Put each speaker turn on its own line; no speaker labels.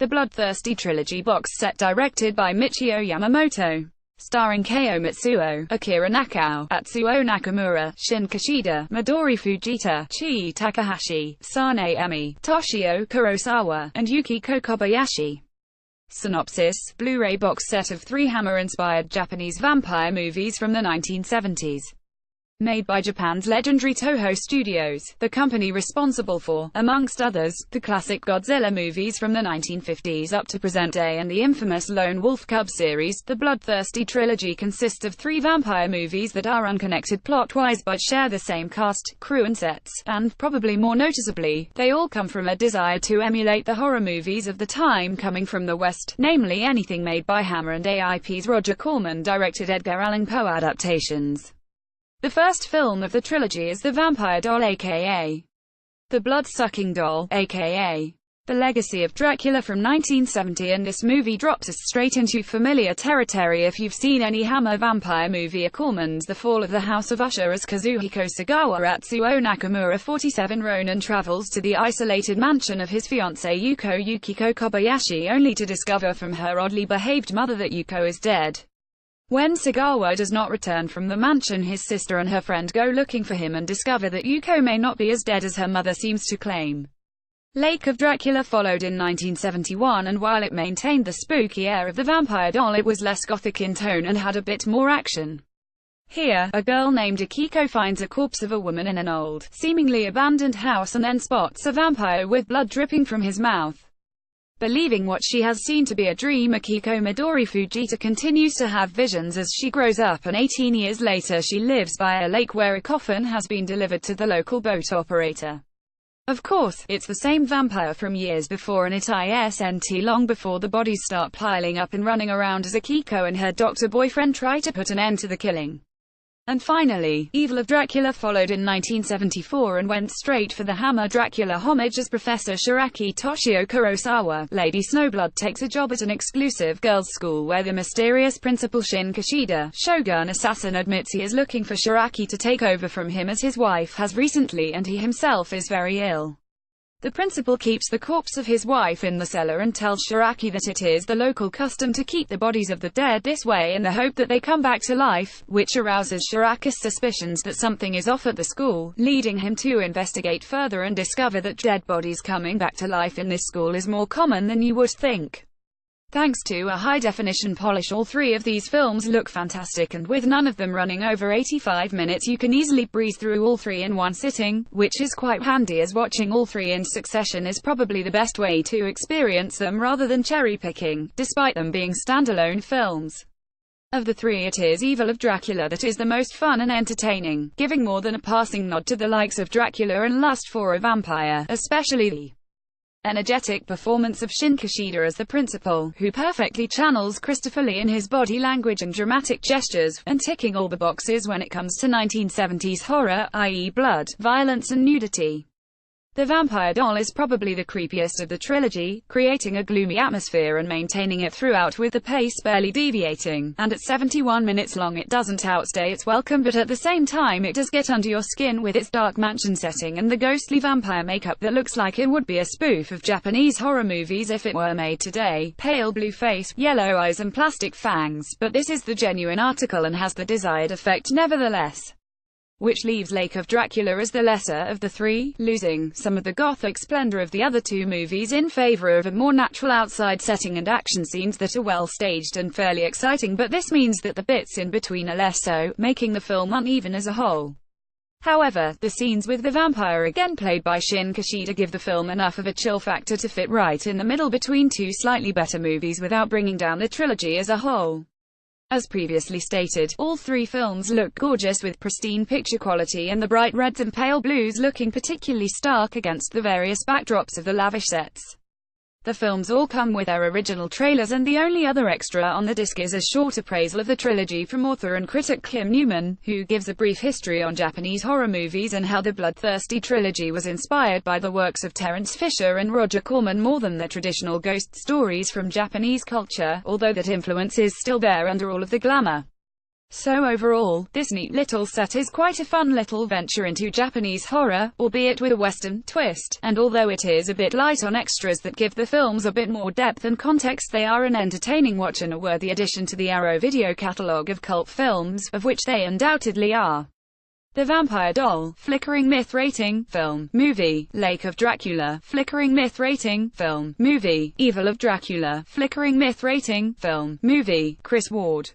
The Bloodthirsty Trilogy box set directed by Michio Yamamoto. Starring Kei Matsuo, Akira Nakao, Atsuo Nakamura, Shin Kishida, Midori Fujita, Chi Takahashi, Sane Emi, Toshio Kurosawa, and Yukiko Kobayashi. Synopsis: Blu-ray box set of 3 Hammer-inspired Japanese vampire movies from the 1970s. Made by Japan's legendary Toho Studios, the company responsible for, amongst others, the classic Godzilla movies from the 1950s up to present day and the infamous Lone Wolf Cub series. The Bloodthirsty Trilogy consists of 3 vampire movies that are unconnected plot-wise but share the same cast, crew and sets, and, probably more noticeably, they all come from a desire to emulate the horror movies of the time coming from the West, namely anything made by Hammer and AIP's Roger Corman-directed Edgar Allan Poe adaptations. The first film of the trilogy is The Vampire Doll aka The Blood-Sucking Doll, aka The Legacy of Dracula from 1970, and this movie drops us straight into familiar territory if you've seen any Hammer vampire movie. Corman's The Fall of the House of Usher. As Kazuhiko Sagawa Atsuo Nakamura 47 Ronin travels to the isolated mansion of his fiancée Yukiko Kobayashi only to discover from her oddly behaved mother that Yuko is dead. When Sagawa does not return from the mansion, his sister and her friend go looking for him and discover that Yuko may not be as dead as her mother seems to claim. Lake of Dracula followed in 1971, and while it maintained the spooky air of The Vampire Doll, it was less gothic in tone and had a bit more action. Here, a girl named Akiko finds a corpse of a woman in an old, seemingly abandoned house and then spots a vampire with blood dripping from his mouth. Believing what she has seen to be a dream, Akiko Midori Fujita continues to have visions as she grows up, and 18 years later she lives by a lake where a coffin has been delivered to the local boat operator. Of course, it's the same vampire from years before, and it isn't long before the bodies start piling up and running around as Akiko and her doctor boyfriend try to put an end to the killing. And finally, Evil of Dracula followed in 1974 and went straight for the Hammer Dracula homage as Professor Shiraki Toshio Kurosawa, Lady Snowblood, takes a job at an exclusive girls' school where the mysterious principal Shin Kishida, Shogun assassin, admits he is looking for Shiraki to take over from him as his wife has recently and he himself is very ill. The principal keeps the corpse of his wife in the cellar and tells Shiraki that it is the local custom to keep the bodies of the dead this way in the hope that they come back to life, which arouses Shiraki's suspicions that something is off at the school, leading him to investigate further and discover that dead bodies coming back to life in this school is more common than you would think. Thanks to a high-definition polish, all 3 of these films look fantastic, and with none of them running over 85 minutes you can easily breeze through all 3 in one sitting, which is quite handy as watching all 3 in succession is probably the best way to experience them rather than cherry-picking, despite them being standalone films. Of the 3, it is Evil of Dracula that is the most fun and entertaining, giving more than a passing nod to the likes of Dracula and Lust for a Vampire, especially the energetic performance of Shin Kishida as the principal, who perfectly channels Christopher Lee in his body language and dramatic gestures, and ticking all the boxes when it comes to 1970s horror, i.e. blood, violence and nudity. The Vampire Doll is probably the creepiest of the trilogy, creating a gloomy atmosphere and maintaining it throughout with the pace barely deviating, and at 71 minutes long it doesn't outstay its welcome, but at the same time it does get under your skin with its dark mansion setting and the ghostly vampire makeup that looks like it would be a spoof of Japanese horror movies if it were made today. Pale blue face, yellow eyes and plastic fangs, but this is the genuine article and has the desired effect nevertheless. Which leaves Lake of Dracula as the lesser of the 3, losing some of the gothic splendor of the other 2 movies in favor of a more natural outside setting and action scenes that are well staged and fairly exciting, but this means that the bits in between are less so, making the film uneven as a whole. However, the scenes with the vampire again played by Shin Kishida give the film enough of a chill factor to fit right in the middle between 2 slightly better movies without bringing down the trilogy as a whole. As previously stated, all 3 films look gorgeous with pristine picture quality and the bright reds and pale blues looking particularly stark against the various backdrops of the lavish sets. The films all come with their original trailers, and the only other extra on the disc is a short appraisal of the trilogy from author and critic Kim Newman, who gives a brief history on Japanese horror movies and how the Bloodthirsty Trilogy was inspired by the works of Terence Fisher and Roger Corman more than the traditional ghost stories from Japanese culture, although that influence is still there under all of the glamour. So overall, this neat little set is quite a fun little venture into Japanese horror, albeit with a Western twist, and although it is a bit light on extras that give the films a bit more depth and context, they are an entertaining watch and a worthy addition to the Arrow video catalogue of cult films, of which they undoubtedly are. The Vampire Doll, Flickering Myth Rating, Film, Movie, Lake of Dracula, Flickering Myth Rating, Film, Movie, Evil of Dracula, Flickering Myth Rating, Film, Movie, Chris Ward.